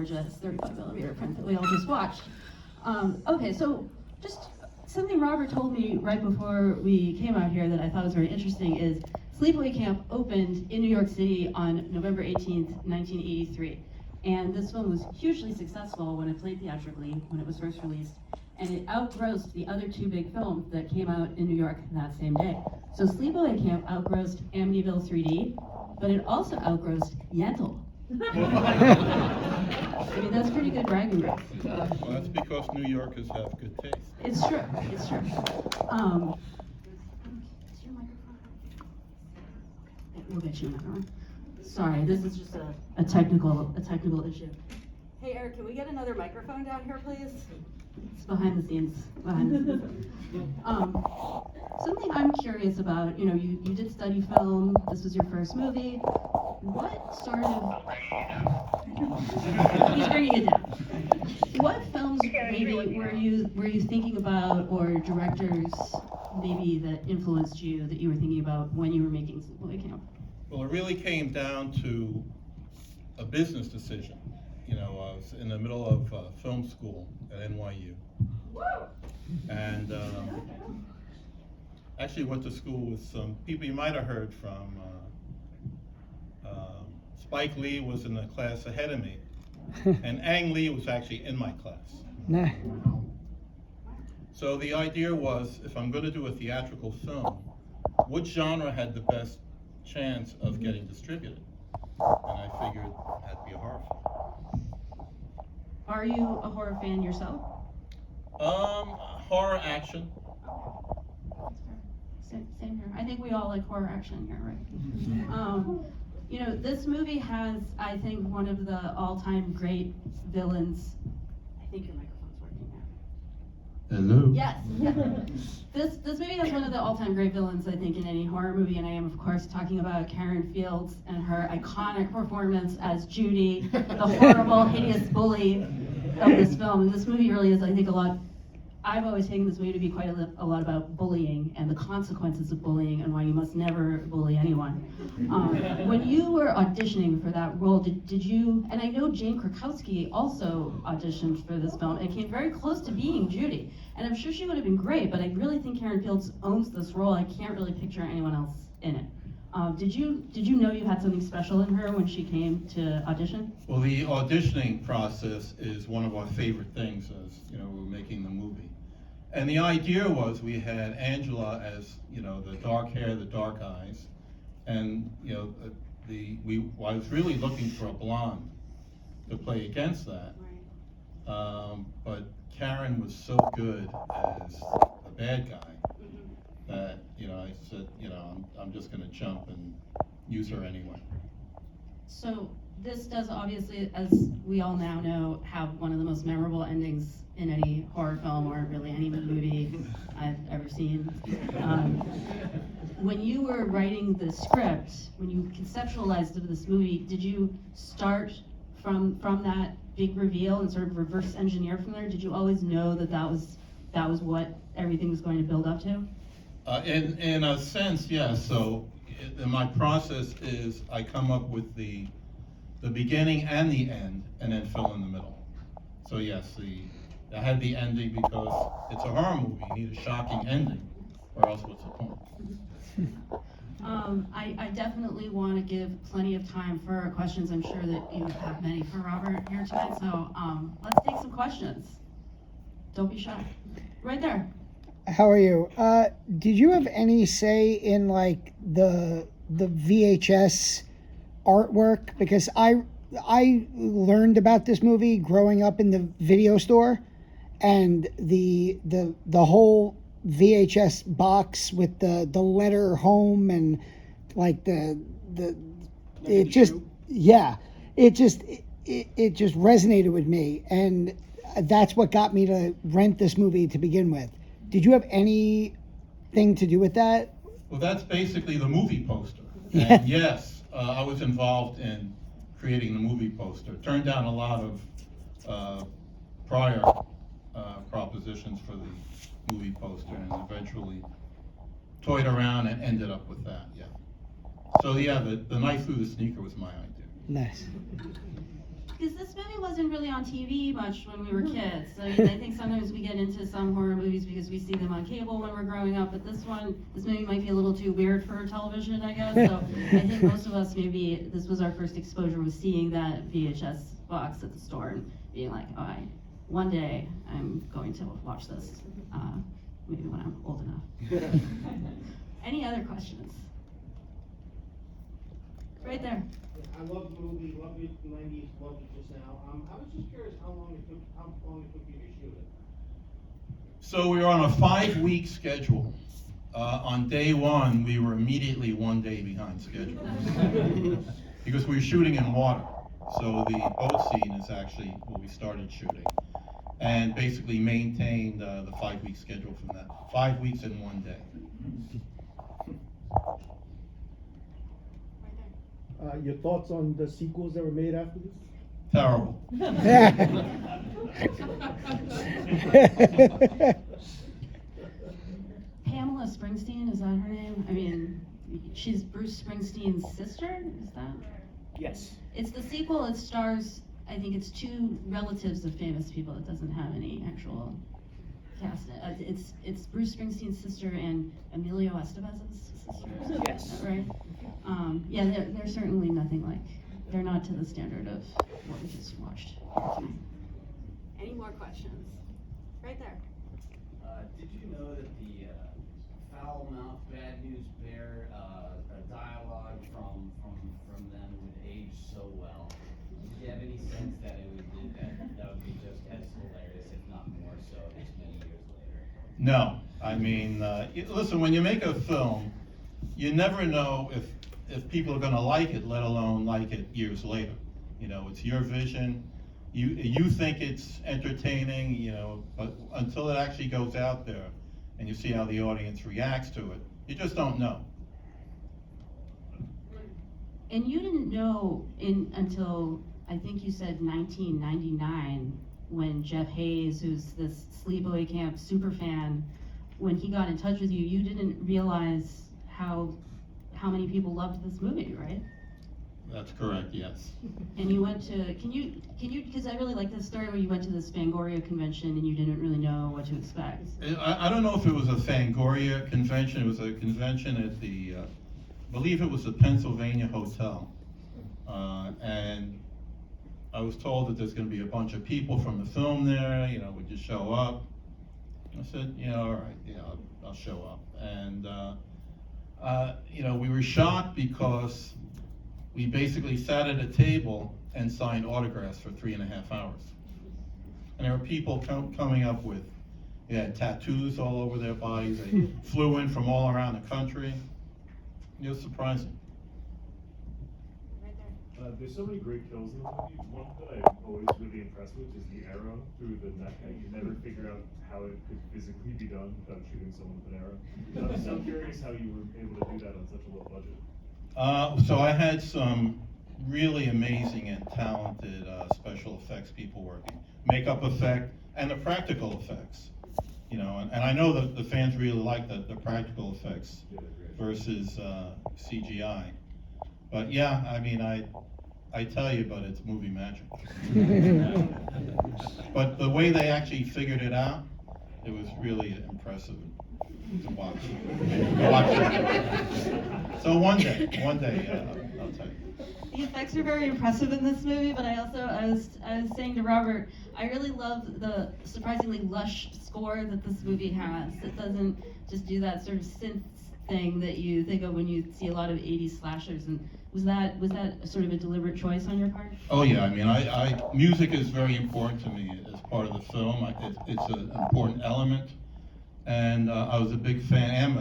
gorgeous 35mm print that we all just watched. Okay, so just something Robert told me right before we came out here that I thought was very interesting is Sleepaway Camp opened in New York City on November 18th, 1983. And this film was hugely successful when it played theatrically, when it was first released. And it outgrossed the other two big films that came out in New York that same day. So Sleepaway Camp outgrossed Amityville 3D, but it also outgrossed Yentl. I mean, that's pretty good bragging rights. Well, that's because New Yorkers have good taste. It's true, it's true. Is your microphone? We'll get you another one. Sorry, this is just a technical issue. Hey Eric, can we get another microphone down here, please? It's behind the scenes. Something I'm curious about, you did study film, this was your first movie. What sort of, he's bringing it down. What films maybe were you thinking about, or directors maybe that influenced you, that you were thinking about when you were making Sleepaway Camp? Well, it really came down to a business decision. I was in the middle of film school at NYU. And actually went to school with some people you might have heard from. Spike Lee was in the class ahead of me. And Ang Lee was actually in my class. Nah. So the idea was, if I'm going to do a theatrical film, which genre had the best chance of getting distributed? And I figured it had to be a horror film. Are you a horror fan yourself? Horror action. Same here. I think we all like horror action here, right? This movie has, I think, one of the all-time great villains. I think your microphone's working now. Hello? Yes. This movie has one of the all-time great villains, I think, in any horror movie, and I am, of course, talking about Karen Fields and her iconic performance as Judy, the horrible, hideous bully of this film. And this movie really is, I think, I've always taken this movie to be quite a lot about bullying and the consequences of bullying and why you must never bully anyone. When you were auditioning for that role, did you, and I know Jane Krakowski also auditioned for this film and came very close to being Judy, and I'm sure she would have been great, but I really think Karen Fields owns this role. I can't really picture anyone else in it. Did you know you had something special in her when she came to audition? Well, the auditioning process is one of our favorite things as we're making the movie. And the idea was we had Angela as the dark hair, the dark eyes, and I was really looking for a blonde to play against that. Right. But Karen was so good as a bad guy that I said I'm just going to jump and use her anyway. So this does obviously, as we all now know, have one of the most memorable endings in any horror film or really any movie I've ever seen. When you were writing the script, when you conceptualized this movie, did you start from that big reveal and sort of reverse engineer from there? Did you always know that was what everything was going to build up to? In a sense, yes. So my process is I come up with the beginning and the end, and then fill in the middle. So yes, I had the ending because it's a horror movie. You need a shocking ending, or else what's the point? I definitely want to give plenty of time for questions. I'm sure that you have many for Robert here tonight, so let's take some questions. Don't be shy. Right there. How are you? Did you have any say in like the VHS artwork? Because I learned about this movie growing up in the video store, and the whole VHS box with the letter home and like it just resonated with me, and that's what got me to rent this movie to begin with. Did you have anything to do with that? Well, that's basically the movie poster. Yeah. And yes, I was involved in creating the movie poster. Turned down a lot of prior propositions for the movie poster, and eventually toyed around and ended up with that. Yeah. So yeah, the knife through the sneaker was my idea. Nice. Because this movie wasn't really on TV much when we were kids. So I think sometimes we get into some horror movies because we see them on cable when we're growing up. But this movie might be a little too weird for television, I guess. So I think most of us, maybe this was our first exposure, was seeing that VHS box at the store and being like, oh, one day I'm going to watch this, maybe when I'm old enough. Any other questions? Right there. I love the movie, love it in the 90s, loved it just now. I was just curious how long it took you to shoot it. So we were on a 5-week schedule. On day one, we were immediately 1 day behind schedule. Because we were shooting in water. So the boat scene is actually where we started shooting. And basically maintained the 5-week schedule from that. 5 weeks in 1 day. Your thoughts on the sequels that were made after this? Terrible. Pamela Springsteen, is that her name? I mean, she's Bruce Springsteen's sister, is that? Yes. It's the sequel, it stars, I think it's 2 relatives of famous people. It doesn't have any actual cast. It's Bruce Springsteen's sister and Emilio Estevez's sister. Yes. Is that right? Yeah, they're certainly nothing like, they're not to the standard of what we just watched tonight. Any more questions? Right there. Did you know that the foul-mouthed bad news bear dialogue from them would age so well? Did you have any sense that that would be just as hilarious, if not more so, just many years later? No. I mean, listen, when you make a film, you never know if people are going to like it, let alone like it years later. You know, it's your vision. You think it's entertaining, you know, but until it actually goes out there and you see how the audience reacts to it, you just don't know. And you didn't know until, I think you said 1999, when Jeff Hayes, who's this Sleepaway Camp super fan, when he got in touch with you, you didn't realize how many people loved this movie, right? That's correct, yes. And you went to, can you, because I really like this story where you went to this Fangoria convention and you didn't really know what to expect. I don't know if it was a Fangoria convention. It was a convention at the, I believe it was the Pennsylvania Hotel. And I was told that there's going to be a bunch of people from the film there, you know, would you show up? I said, yeah, all right, yeah, I'll show up. And, you know, we were shocked because we basically sat at a table and signed autographs for 3.5 hours. And there were people coming up with, they had tattoos all over their bodies. They flew in from all around the country. It was surprising. There's so many great kills in the movie. One that I'm always really impressed with is the arrow through the neck. You never figure out how it could physically be done without shooting someone with an arrow. So I'm curious how you were able to do that on such a low budget. So I had some really amazing and talented special effects people working. Makeup effect and the practical effects. You know, and I know that the fans really like the practical effects versus CGI. But yeah, I mean, I tell you, but it's movie magic. But the way they actually figured it out, it was really impressive to watch. So one day, I'll tell you. The effects are very impressive in this movie, but I was saying to Robert, I really love the surprisingly lush score that this movie has. It doesn't just do that sort of synth thing that you think of when you see a lot of 80s slashers. And was that sort of a deliberate choice on your part? Oh yeah, I mean, music is very important to me as part of the film. It's an important element, and I was a big fan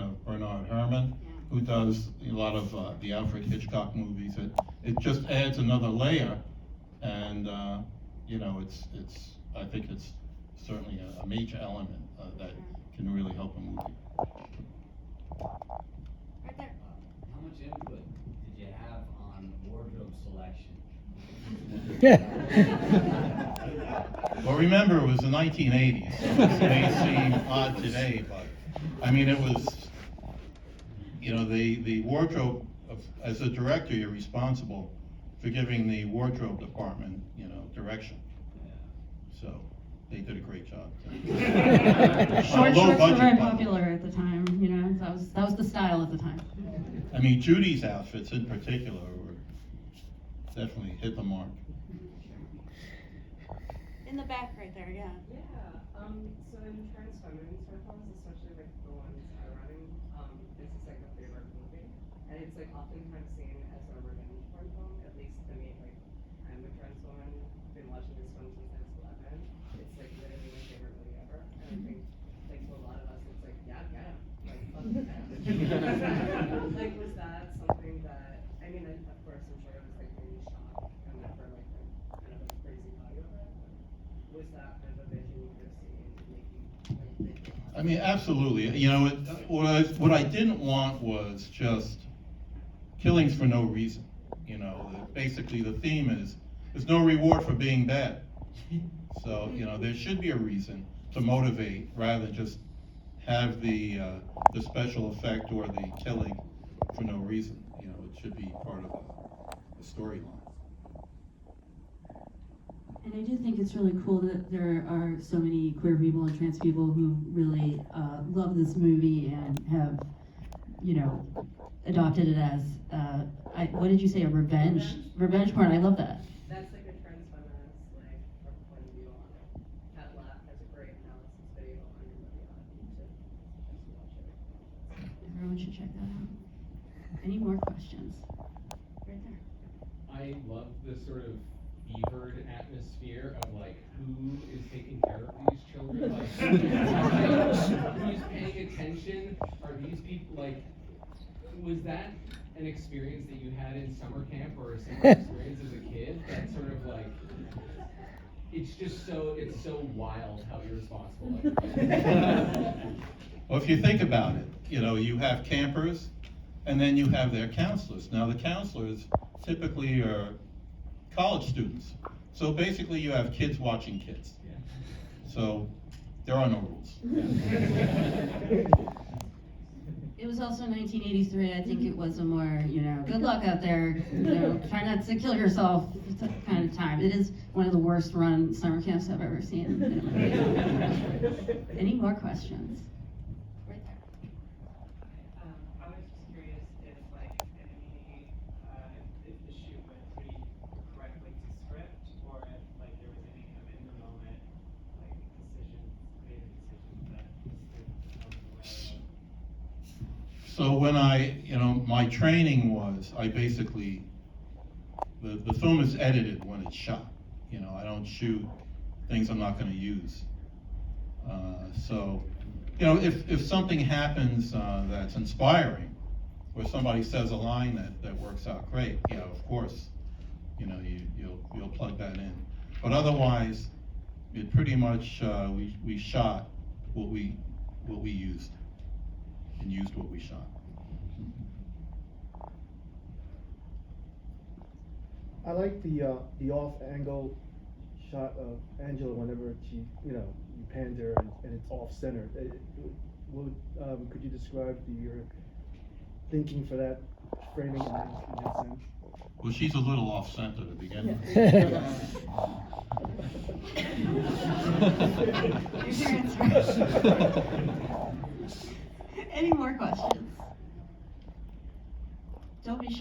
of Bernard Herrmann, who does a lot of the Alfred Hitchcock movies. It just adds another layer, and you know, I think it's certainly a major element that can really help a movie. Right there. How much input did you have on wardrobe selection? Well, remember, it was the 1980s, so this may seem odd today, but I mean, it was, you know, the wardrobe, as a director, you're responsible for giving the wardrobe department, you know, direction. So they did a great job. Short Low shorts were budget, very by the way. popular at the time, you know, that was the style at the time. I mean, Judy's outfits in particular were definitely hit the mark. In the back right there, yeah. Yeah, so in trans feminine circles, especially like the ones I'm running, this is like a favorite movie. And it's like oftentimes seen as a revenge porn film, at least to me, like, I'm a trans woman, been watching this film since I was 11. It's like literally my favorite movie ever. And I think, like, to a lot of us, it's like, yeah, like, fuck yeah. Like, was that something that, I mean, of course, I'm sure it was like really shocked and that for like a kind of a crazy value of it. Was that kind of a vision you could have seen making, like, think I mean, absolutely. You know, what I didn't want was just killings for no reason. You know, basically the theme is there's no reward for being bad. So, you know, there should be a reason to motivate rather than just have the special effect or the killing for no reason. You know, it should be part of the storyline. And I do think it's really cool that there are so many queer people and trans people who really love this movie and have, you know, adopted it as, what did you say, a revenge porn. I love that. that's like a trans feminist, like, point of view on it. Pat Lapp has a great analysis video on your movie on YouTube. Just watch it. Everyone should check that out. Any more questions? Right there. I love the sort of fevered atmosphere of like who is taking care of these children, like who's paying attention? Are these people like? Was that an experience that you had in summer camp or a similar experience as a kid? That sort of like, it's so wild how irresponsible everybody is. Well, if you think about it, you know, you have campers and then you have their counselors. Now, the counselors typically are college students. So basically you have kids watching kids. Yeah. So there are no rules. It was also 1983. I think it was a more, you know, good luck out there, you know, try not to kill yourself kind of time. It is one of the worst run summer camps I've ever seen. Any more questions? Right there. I was just curious if, like, if the shoot went pretty correctly to script, or if, like, there was any kind of in the moment, like, creative decisions that stood out the way. So when you know, my training was, I basically, the film is edited when it's shot. You know, I don't shoot things I'm not gonna use. So, you know, if something happens that's inspiring, or somebody says a line that works out great, you know, of course, you know, you'll plug that in. But otherwise, it pretty much, we shot what we used, and used what we shot. I like the off-angle shot of Angela whenever she, you know, you panned her and it's off-center. Could you describe your thinking for that framing in that sense? Well, she's a little off-center to begin with. Here's your answer. Any more questions? Don't be shy.